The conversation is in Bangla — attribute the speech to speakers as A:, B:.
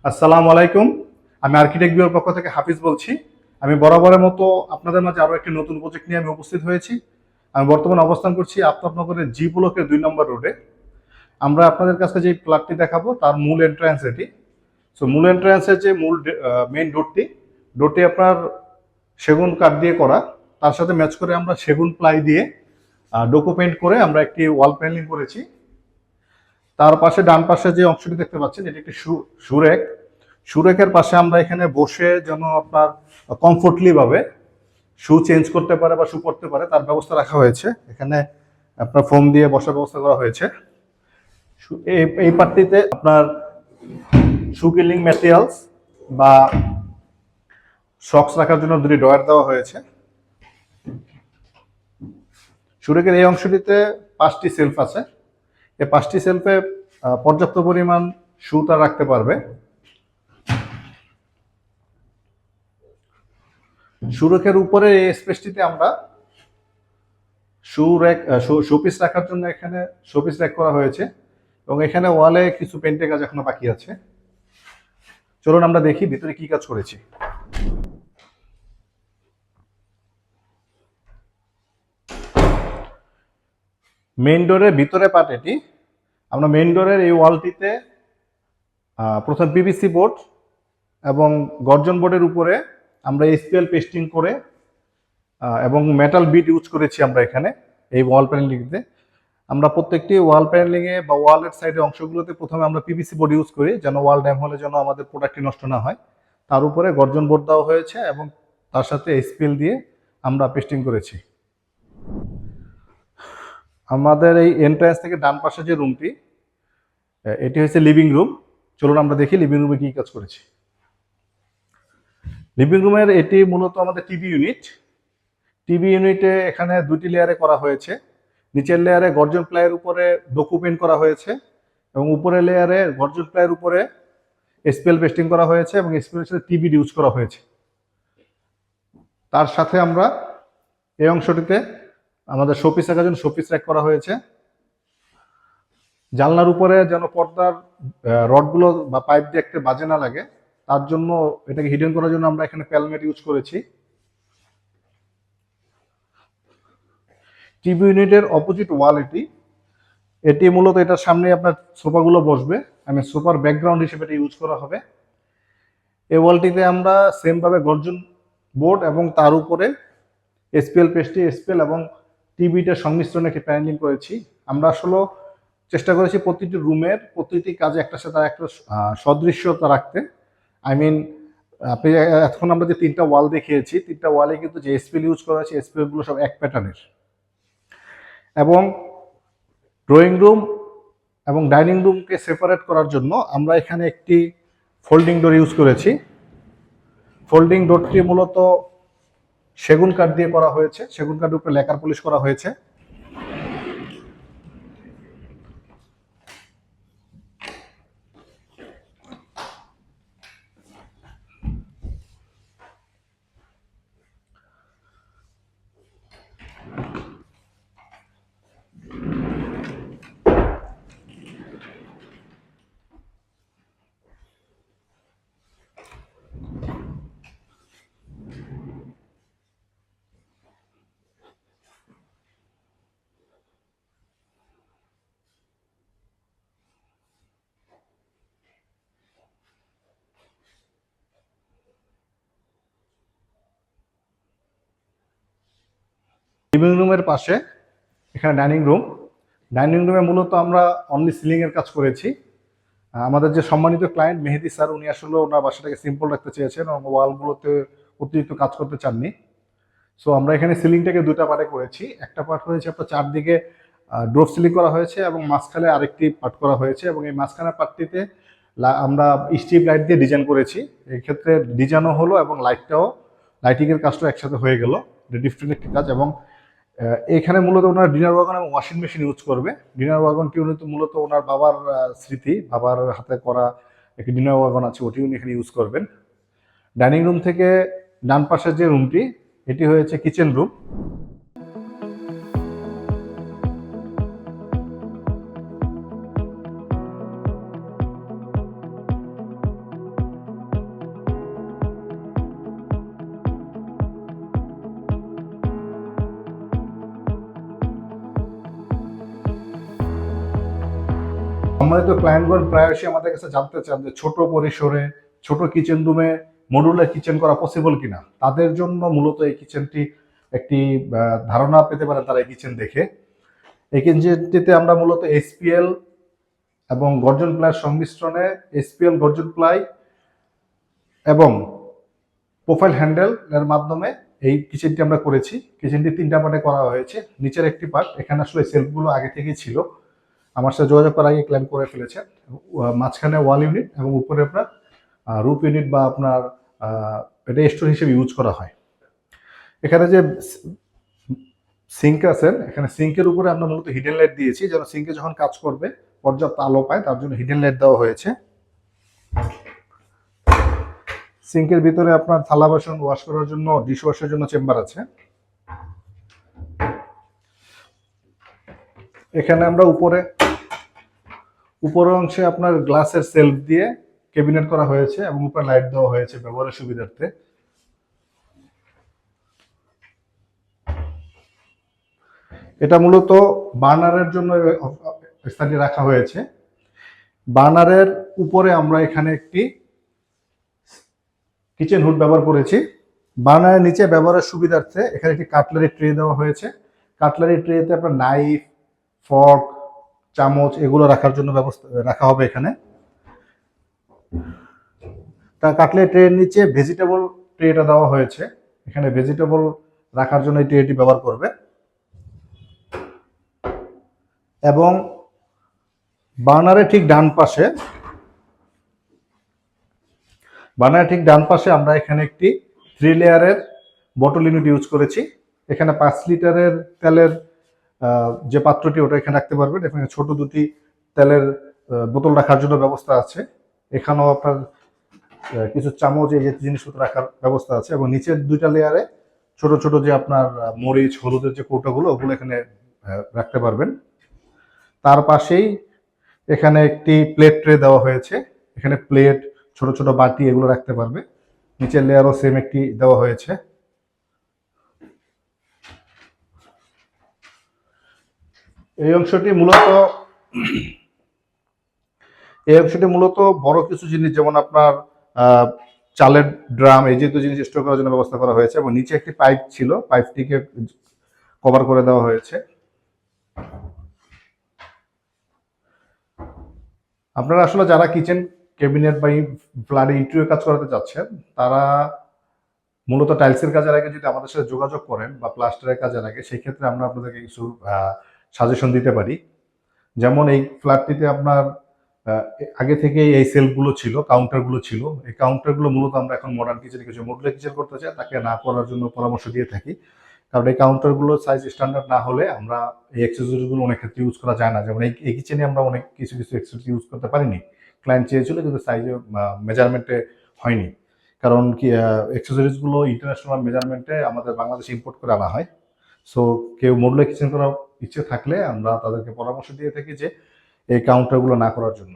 A: আসসালামু আলাইকুম। আমি আর্কিটেক্ট বিউরোর পক্ষ থেকে হাফিজ বলছি। আমি বরাবরের মতো আপনাদের মাঝে আরো একটি নতুন প্রজেক্ট নিয়ে আমি উপস্থিত হয়েছি। আমি বর্তমানে অবস্থান করছি আফতাবনগরের জি ব্লকের 2 নম্বর রোডে। আমরা আপনাদের কাছে যে প্লটটি দেখাবো তার মূল এন্ট্রান্স এটি। সো মূল এন্ট্রান্সের যে মূল মেইন ডোরটি আপনার সেগুন কাঠ দিয়ে করা। তার সাথে ম্যাচ করে আমরা সেগুন প্লাই দিয়ে ডোকো পেইন্ট করে আমরা একটি ওয়াল প্যানেলিং করেছি। তার পাশে ডান পাশে যে অংশটি দেখতে পাচ্ছেন এটি একটি সুরেক। সুরেকের পাশে আমরা এখানে বসে যেন আপনার কমফোর্টলি ভাবে শু চেঞ্জ করতে পারে বা শু পরতে পারে তার ব্যবস্থা রাখা হয়েছে। এখানে আপনার ফোম দিয়ে বসার ব্যবস্থা করা হয়েছে। এই পার্টটিতে আপনার শু কিলিং ম্যাটেরিয়ালস বা সক্স রাখার জন্য দুটি ড্রয়ার দেওয়া হয়েছে। সুরেকের এই অংশটিতে 5টি সেলফ আছে। এই 5টি সেলফে পর্যাপ্ত পরিমাণ শু তারা রাখতে পারবে। সুরেকের উপরে এই স্পেসটিতে আমরা শোপিস রাখার জন্য এখানে শোপিস র্যাক করা হয়েছে এবং এখানে ওয়ালে কিছু পেন্টের কাজ এখনো বাকি আছে। চলুন আমরা দেখি ভিতরে কি কাজ করেছি। মেইন ডোরের ভিতরে পার্ট এটি। আমরা মেইন ডোরের এই ওয়ালটিতে প্রথম পিভিসি বোর্ড এবং গর্জন বোর্ডের উপরে আমরা এসপিএল পেস্টিং করে এবং মেটাল বিট ইউজ করেছি আমরা এখানে এই ওয়াল প্যানেলিংতে। আমরা প্রত্যেকটি ওয়াল প্যানেলিংয়ে বা ওয়ালের সাইডের অংশগুলোতে প্রথমে আমরা পিভিসি বোর্ড ইউজ করি যেন ওয়াল ড্যাম হলে যেন আমাদের প্রোডাক্টটি নষ্ট না হয়। তার উপরে গর্জন বোর্ড দেওয়া হয়েছে এবং তার সাথে এসপিএল দিয়ে আমরা পেস্টিং করেছি। আমাদের এই এন্ট্রান্স থেকে ডান পাশে যে রুমটি এটি হচ্ছে লিভিং রুম। চলুন আমরা দেখি লিভিং রুমে কি কাজ করেছি। লিভিং রুমের এটি মূলত আমাদের টিভি ইউনিট। টিভি ইউনিটে এখানে 2টি লেয়ারে করা হয়েছে। নিচের লেয়ারে গর্জন প্লাইয়ের উপরে ডোকো পেইন্ট করা হয়েছে এবং উপরের লেয়ারে গর্জন প্লাইয়ের উপরে এসপিএল পেস্টিং করা হয়েছে এবং এসপিএল সাথে টিভি ইউজ করা হয়েছে। তার সাথে আমরা এই অংশটিতে আমাদের শোপিস রাখার জন্য শোপিস র্যাক করা হয়েছে। জানলার উপরে যেন পর্দার রডগুলো বা পাইপ দিয়ে একটা বাজে না লাগে তার জন্য এটাকে হিডেন করার জন্য আমরা এখানে প্যালমেট ইউজ করেছি। টিভি ইউনিটের অপোজিট ওয়াল এটি মূলত এটার সামনে আপনার সোফাগুলো বসবে। আমি সোফার ব্যাকগ্রাউন্ড হিসেবে এটা ইউজ করা হবে। এই ওয়ালটিতে আমরা সেমভাবে গর্জন বোর্ড এবং তার উপরে এসপিএল এবং টিভিটার সংমিশ্রণে একটি প্যানেলিং করেছি। আমরা আসলে চেষ্টা করেছি প্রতিটি রুমের প্রতিটি কাজে একটার সাথে একটা সদৃশ্যতা রাখতে। আই মিন আপনি এখন আমরা যে 3টা ওয়াল দেখিয়েছি 3টা ওয়ালে কিন্তু যে এসপিএল ইউজ করা হয়েছে এসপিএলগুলো সব এক প্যাটার্নের। এবং ড্রয়িং রুম এবং ডাইনিং রুমকে সেপারেট করার জন্য আমরা এখানে একটি ফোল্ডিং ডোর ইউজ করেছি। ফোল্ডিং ডোরটি মূলত সেগুন কাঠ দিয়ে করা হয়েছে। সেগুন কাঠের উপরে লেকার পলিশ করা হয়েছে। লিভিং রুমের পাশে এখানে ডাইনিং রুমে মূলত আমরা অনলি সিলিং এর কাজ করেছি। আমাদের যে সম্মানিত ক্লায়েন্ট মেহেদি স্যার উনি আসলে ওনার বাসাটাকে সিম্পল রাখতে চেয়েছেন এবং ওয়ালগুলোতে অতিরিক্ত কাজ করতে চাননি। সো আমরা এখানে সিলিংটাকে 2টা পার্টে করেছি। একটা পার্ট হয়েছে আপনার চারদিকে ড্রপ সিলিং করা হয়েছে এবং মাঝখানে আরেকটি পার্ট করা হয়েছে এবং এই মাঝখানের পার্টটিতে আমরা স্ট্রিপ লাইট দিয়ে ডিজাইন করেছি। এই ক্ষেত্রে ডিজাইনও হলো এবং লাইটিংয়ের কাজটাও একসাথে হয়ে গেল। ডিফারেন্ট একটি কাজ। এবং এখানে মূলত ওনার ডিনার ওয়াগন এবং ওয়াশিং মেশিন ইউজ করবে। ডিনার ওয়াগনটি উনি মূলত ওনার বাবার স্মৃতি, বাবার হাতে করা একটি ডিনার ওয়াগন আছে, ওটি উনি এখানে ইউজ করবেন। ডাইনিং রুম থেকে ডান পাশের যে রুমটি এটি হয়েছে কিচেন রুম। সম্মানিত ক্লায়েন্টগণ প্রায়শই আমাদের কাছে জানতে চান যে ছোট পরিসরে ছোট কিচেন রুমে মডুলার কিচেন করা পসিবল কিনা। তাদের জন্য মূলত এই কিচেনটি একটি ধারণা পেতে পারে তারা এই কিচেন দেখে। এই কিচেনটিতে আমরা মূলত এসপিএল এবং গর্জন প্লাইয়ের সংমিশ্রণে এসপিএল, গর্জন প্লাই এবং প্রোফাইল হ্যান্ডেল এর মাধ্যমে এই কিচেনটি আমরা করেছি। কিচেনটি 3টা পার্টে করা হয়েছে। নিচের একটি পার্ট, এখানে আসলে সেলফগুলো আগে থেকেই ছিল, আমার সাথে যোগাযোগ করার আগে ক্লেম করে ফেলেছে। মাঝখানে ওয়াল ইউনিট এবং উপরে আপনার রুপ ইউনিট বা আপনার এটা স্টোর হিসেবে ইউজ করা হয়। এখানে যে সিঙ্ক আছে, এখানে সিঙ্কের উপরে আমরা মূলত হিডেন লাইট দিয়েছি, যেন সিঙ্কে যখন কাজ করবে পর্যাপ্ত আলো পায়, তার জন্য হিডেন লাইট দেওয়া হয়েছে। সিঙ্কের ভিতরে আপনার থালা বাসন ওয়াশ করার জন্য ডিশ ওয়াশের জন্য চেম্বার আছে। এখানে আমরা উপরের অংশে আপনার গ্লাসের সেলফ দিয়ে ক্যাবিনেট করা হয়েছে এবং উপরে লাইট দেওয়া হয়েছে ব্যবহারের সুবিধার্থে। এটা মূলত বার্নারের জন্য স্থানটি রাখা হয়েছে। বার্নারের উপরে আমরা এখানে একটি কিচেন হুড ব্যবহার করেছি। বার্নারের নিচে ব্যবহারের সুবিধার্থে এখানে একটি কাটলারি ট্রে দেওয়া হয়েছে। কাটলারি ট্রেতে আপনার নাইফ, ফর্ক, চামচ এগুলো রাখার জন্য ব্যবস্থা রাখা হবে এখানে। তার কাটলারি ট্রের নিচে ভেজিটেবল ট্রেটা দেওয়া হয়েছে, এখানে ভেজিটেবল রাখার জন্য এই ট্রেটি ব্যবহার করবে। এবং বার্নারের ঠিক ডান পাশে আমরা এখানে একটি 3 লেয়ারের বটল ইউনিট ইউজ করেছি। এখানে 5 লিটারের তেলের যে পাত্রটি ওটা এখানে রাখতে পারবেন। এখানে ছোট দুটি তেলের বোতল রাখার জন্য ব্যবস্থা আছে। এখানেও আপনার কিছু চামচ এই যে জিনিসপত্র রাখার ব্যবস্থা আছে। এবং নিচের 2টা লেয়ারে ছোট ছোট যে আপনার মরিচ, হলুদের যে কৌটাগুলো ওগুলো এখানে রাখতে পারবেন। তার পাশেই এখানে একটি প্লেট ট্রে দেওয়া হয়েছে, এখানে প্লেট, ছোট ছোট বাটি এগুলো রাখতে পারবে। নিচের লেয়ারও সেম একটি দেওয়া হয়েছে। এই অংশটি মূলত বড় কিছু জিনিস, যেমন আপনার চালের ড্রাম, এই যেহেতু জিনিস স্টোর করার জন্য ব্যবস্থা করা হয়েছে। এবং নিচে একটি পাইপ ছিল, পাইপটিকে কভার করে দেওয়া হয়েছে। আপনারা আসলে যারা কিচেন ক্যাবিনেট বা ফ্ল্যাটে ইন্টেরিয়র কাজ করাতে চাচ্ছেন, তারা মূলত টাইলসের কাজের আগে যদি আমাদের সাথে যোগাযোগ করেন বা প্লাস্টারের কাজের আগে, সেই ক্ষেত্রে আমরা আপনাদেরকে কিছু সাজেশন দিতে পারি। যেমন এই ফ্ল্যাটটিতে আপনার আগে থেকে এই সেলফগুলো ছিল, কাউন্টারগুলো ছিল। এই কাউন্টারগুলো মূলত আমরা এখন মডার্ন কিচেনে কিছু মডুলার কিচেন করতে চাই, তাকে না করার জন্য পরামর্শ দিয়ে থাকি। কারণ এই কাউন্টারগুলো সাইজ স্ট্যান্ডার্ড না হলে আমরা এই অ্যাক্সেসরিজগুলো অনেক ক্ষেত্রে ইউজ করা যায় না। যেমন এই কিচেনে আমরা অনেক কিছু অ্যাক্সেসরি ইউজ করতে পারিনি, ক্লায়েন্ট চেয়েছিল কিন্তু সাইজে মেজারমেন্টে হয়নি। কারণ কি অ্যাক্সেসরিজগুলো ইন্টারন্যাশনাল মেজারমেন্টে আমাদের বাংলাদেশে ইম্পোর্ট করে আনা হয়। সো কেউ মডুলার কিচেন করার ইচ্ছে থাকলে আমরা তাদেরকে পরামর্শ দিয়ে থাকি যে এই কাউন্টারগুলো না করার জন্য।